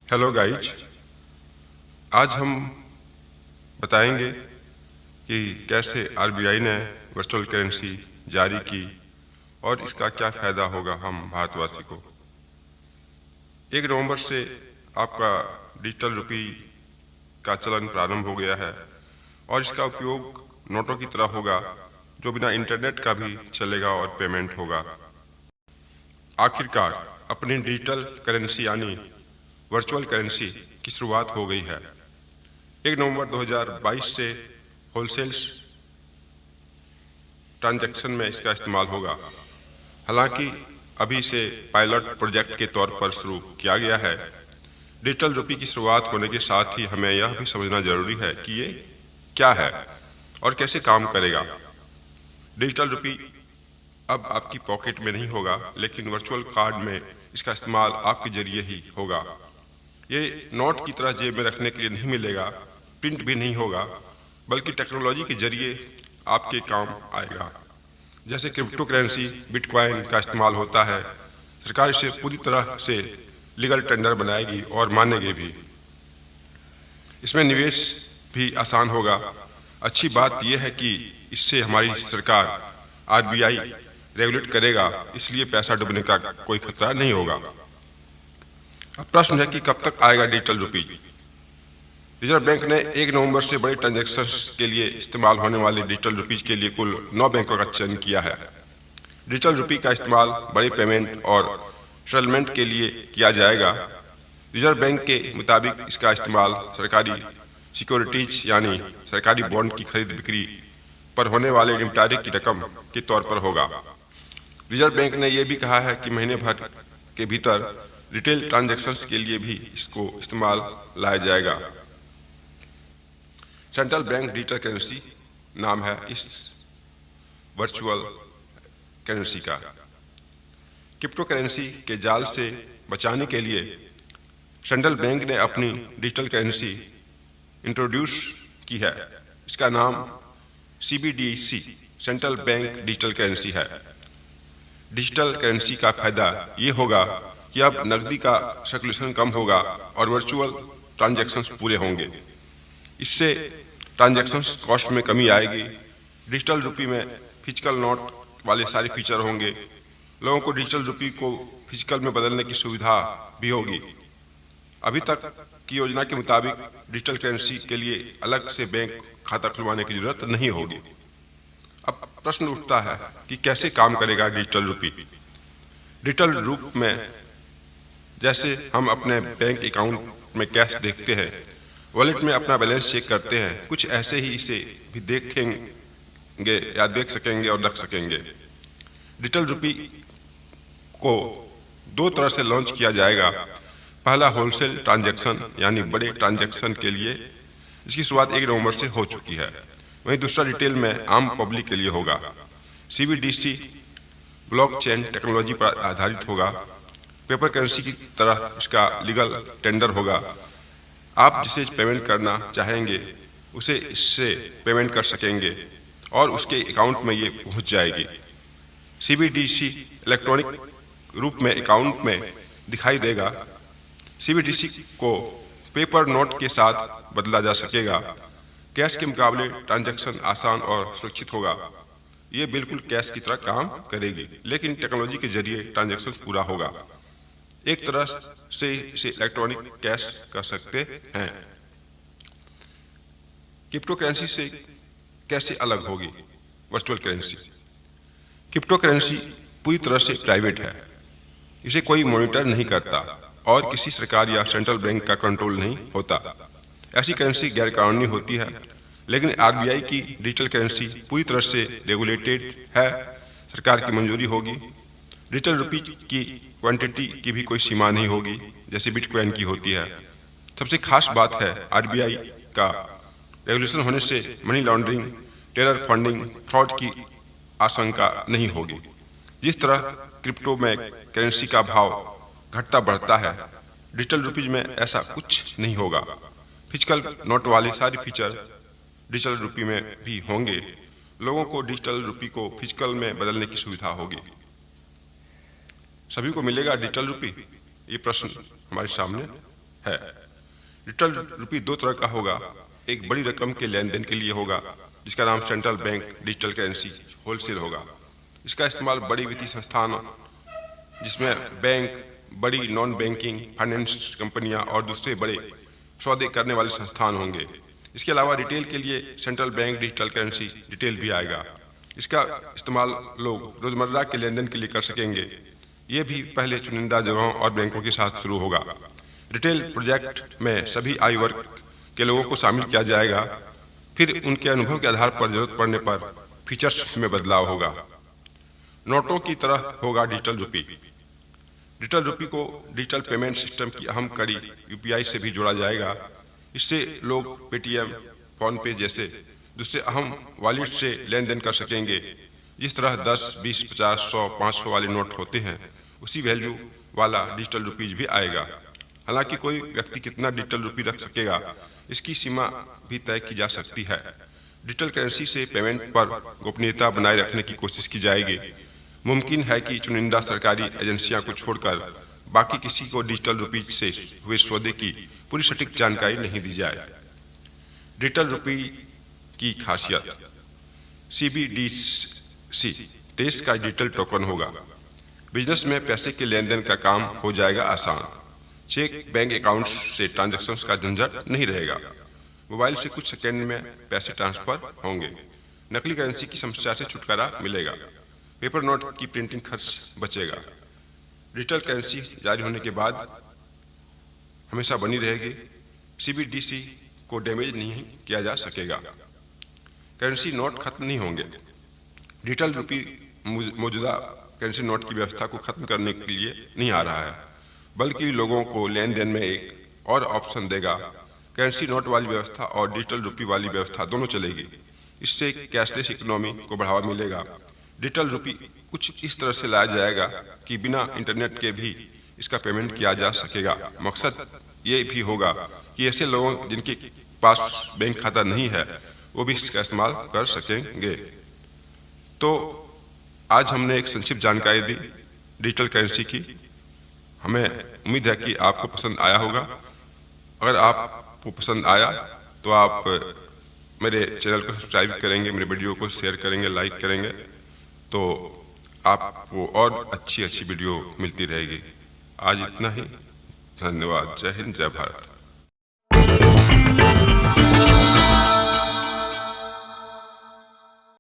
Hello guys, आज हम बताएंगे कि कैसे आरबीआई ने वर्चुअल करेंसी जारी की और इसका क्या फ़ायदा होगा हम भारतवासी को। 1 नवंबर से आपका डिजिटल रुपी का चलन प्रारंभ हो गया है और इसका उपयोग नोटों की तरह होगा जो बिना इंटरनेट का भी चलेगा और पेमेंट होगा। आखिरकार अपनी डिजिटल करेंसी यानी वर्चुअल करेंसी की शुरुआत हो गई है। 1 नवंबर 2022 से होलसेल ट्रांजैक्शन में इसका इस्तेमाल होगा। हालांकि अभी से पायलट प्रोजेक्ट के तौर पर शुरू किया गया है। डिजिटल रुपी की शुरुआत होने के साथ ही हमें यह भी समझना जरूरी है कि ये क्या है और कैसे काम करेगा। डिजिटल रुपी अब आपकी पॉकेट में नहीं होगा, लेकिन वर्चुअल कार्ड में इसका इस्तेमाल आपके जरिए ही होगा। ये नोट की तरह जेब में रखने के लिए नहीं मिलेगा, प्रिंट भी नहीं होगा, बल्कि टेक्नोलॉजी के जरिए आपके काम आएगा। जैसे क्रिप्टो करेंसी बिटकॉइन का इस्तेमाल होता है, सरकार इसे पूरी तरह से लीगल टेंडर बनाएगी और मानेगी भी। इसमें निवेश भी आसान होगा। अच्छी बात यह है कि इससे हमारी सरकार आरबीआई रेगुलेट करेगा, इसलिए पैसा डूबने का कोई खतरा नहीं होगा। अब प्रश्न है कि कब तक आएगा डिजिटल रुपी। रिजर्व बैंक ने 1 नवंबर से बड़े ट्रांजैक्शंस के लिए इस्तेमाल होने वाले डिजिटल रुपीज के लिए कुल 9 बैंकों का चयन किया है। डिजिटल रुपी का इस्तेमाल बड़े पेमेंट और सेटलमेंट के लिए किया जाएगा। रिजर्व बैंक के मुताबिक इसका इस्तेमाल सरकारी सिक्योरिटीज यानी सरकारी बॉन्ड की खरीद बिक्री पर होने वाले निपटारे की रकम के तौर पर होगा। रिजर्व बैंक ने यह भी कहा है कि महीने भर के भीतर रिटेल ट्रांजैक्शंस के लिए भी इसको इस्तेमाल लाया जाएगा। सेंट्रल बैंक डिजिटल करेंसी नाम है इस वर्चुअल करेंसी का। क्रिप्टो करेंसी के जाल से बचाने के लिए सेंट्रल बैंक ने अपनी डिजिटल करेंसी इंट्रोड्यूस की है। इसका नाम CBDC central bank digital currency है। डिजिटल करेंसी का फायदा ये होगा कि अब नकदी का सर्कुलेशन कम होगा और वर्चुअल ट्रांजैक्शंस पूरे होंगे। इससे ट्रांजैक्शंस कॉस्ट में कमी आएगी। डिजिटल रुपी में फिजिकल नोट वाले सारे फीचर होंगे। लोगों को डिजिटल रुपी को फिजिकल में बदलने की सुविधा भी होगी। अभी तक की योजना के मुताबिक डिजिटल करेंसी के लिए अलग से बैंक खाता खुलवाने की जरूरत नहीं होगी। अब प्रश्न उठता है कि कैसे काम करेगा डिजिटल रुपी। डिजिटल रूप में जैसे हम अपने बैंक अकाउंट में कैश देखते हैं, वॉलेट में अपना बैलेंस चेक करते हैं, कुछ ऐसे ही इसे भी देखेंगे या देख सकेंगे और रख सकेंगे। डिजिटल रुपी को 2 तरह से लॉन्च किया जाएगा। पहला होलसेल ट्रांजैक्शन यानी बड़े ट्रांजैक्शन के लिए, इसकी शुरुआत 1 नवंबर से हो चुकी है। वहीं दूसरा रिटेल में आम पब्लिक के लिए होगा। CBDC ब्लॉकचेन टेक्नोलॉजी पर आधारित होगा। पेपर करेंसी की तरह इसका लीगल टेंडर होगा। आप जिसे पेमेंट करना चाहेंगे उसे इससे पेमेंट कर सकेंगे और उसके अकाउंट में ये पहुंच जाएगी। CBDC इलेक्ट्रॉनिक रूप में अकाउंट में दिखाई देगा। CBDC को पेपर नोट के साथ बदला जा सकेगा। कैश के मुकाबले ट्रांजैक्शन आसान और सुरक्षित होगा। ये बिल्कुल कैश की तरह काम करेगी, लेकिन टेक्नोलॉजी के जरिए ट्रांजैक्शन पूरा होगा। एक तरह से इसे इलेक्ट्रॉनिक कैश कर सकते हैं। क्रिप्टो करेंसी से कैसे अलग होगी वर्चुअल करेंसी। क्रिप्टो करेंसी पूरी तरह से प्राइवेट है। इसे कोई मॉनिटर नहीं करता और किसी सरकार या सेंट्रल बैंक का कंट्रोल नहीं होता। ऐसी करेंसी गैर कानूनी होती है, लेकिन आरबीआई की डिजिटल करेंसी पूरी तरह से रेगुलेटेड है। सरकार की मंजूरी होगी। डिजिटल रुपी की क्वांटिटी की भी कोई सीमा नहीं होगी जैसे बिटकॉइन की होती है। सबसे खास बात है आरबीआई का रेगुलेशन होने से money laundering, terror funding, fraud की आशंका नहीं होगी। जिस तरह क्रिप्टो में करेंसी का भाव घटता बढ़ता है, डिजिटल रुपीज में ऐसा कुछ नहीं होगा। फिजिकल नोट वाले सारे फीचर डिजिटल रुपी में भी होंगे। लोगों को डिजिटल रुपी को फिजिकल में बदलने की सुविधा होगी। सभी को मिलेगा डिजिटल रुपी? ये प्रश्न हमारे सामने है। डिजिटल रुपी दो तरह का होगा। एक बड़ी रकम के लेन देन के लिए होगा जिसका नाम central bank digital currency wholesale होगा। इसका इस्तेमाल बड़ी वित्तीय संस्थान जिसमें बैंक, बड़ी नॉन बैंकिंग फाइनेंस कंपनियां और दूसरे बड़े सौदे करने वाले संस्थान होंगे। इसके अलावा रिटेल के लिए central bank digital currency retail भी आएगा। इसका इस्तेमाल लोग रोजमर्रा के लेन देन के लिए कर सकेंगे। ये भी पहले चुनिंदा जगहों और बैंकों के साथ शुरू होगा। रिटेल प्रोजेक्ट में सभी आयु वर्ग के लोगों को शामिल किया जाएगा। फिर उनके अनुभव के आधार पर जरूरत पड़ने पर फीचर्स में बदलाव होगा। नोटों की तरह होगा डिजिटल रुपी। डिजिटल रुपी को डिजिटल पेमेंट सिस्टम की अहम कड़ी यूपीआई से भी जोड़ा जाएगा। इससे लोग पेटीएम, फोन पे जैसे दूसरे अहम वॉलेट से लेन देन कर सकेंगे। जिस तरह 10, 20, 50, 100, 500 वाले नोट होते हैं, उसी वैल्यू वाला डिजिटल रुपीज भी आएगा। हालांकि कोई व्यक्ति कितना डिजिटल रुपी रख सकेगा, इसकी सीमा भी तय की जा सकती है। डिजिटल करेंसी से पेमेंट पर गोपनीयता बनाए रखने की कोशिश की जाएगी। मुमकिन है कि चुनिंदा सरकारी एजेंसियां को छोड़कर बाकी किसी को डिजिटल रुपी से हुए सौदे की पूरी सटीक जानकारी नहीं दी जाए। डिजिटल रुपी की खासियत, CBDC देश का डिजिटल टोकन होगा। बिजनेस में पैसे के लेन देन का काम हो जाएगा आसान। चेक, बैंक अकाउंट से ट्रांजैक्शंस का झंझट नहीं रहेगा। मोबाइल से कुछ सेकंड में पैसे ट्रांसफर होंगे। नकली करेंसी की समस्या से छुटकारा मिलेगा। पेपर नोट की प्रिंटिंग खर्च बचेगा। डिजिटल करेंसी जारी होने के बाद हमेशा बनी रहेगी। CBDC को डैमेज नहीं किया जा सकेगा। करेंसी नोट खत्म नहीं होंगे। डिजिटल रुपी मौजूदा करेंसी नोट की व्यवस्था को खत्म करने के लिए नहीं आ रहा है, बल्कि लोगों को लेन देन में एक और ऑप्शन देगा। करेंसी नोट वाली व्यवस्था और डिजिटल रुपी वाली व्यवस्था दोनों चलेगी। इससे कैशलेस इकोनॉमी को बढ़ावा मिलेगा। डिजिटल रुपी कुछ इस तरह से लाया जाएगा कि बिना इंटरनेट के भी इसका पेमेंट किया जा सकेगा। मकसद ये भी होगा कि ऐसे लोगों जिनके पास बैंक खाता नहीं है, वो भी इसका इस्तेमाल कर सकेंगे। तो आज हमने एक संक्षिप्त जानकारी दी डिजिटल करेंसी की। हमें उम्मीद है कि आपको पसंद आया होगा। अगर आपको पसंद आया तो आप मेरे चैनल को सब्सक्राइब करेंगे, मेरे वीडियो को शेयर करेंगे, लाइक करेंगे, तो आपको और अच्छी वीडियो मिलती रहेगी। आज इतना ही। धन्यवाद। जय हिंद, जय भारत।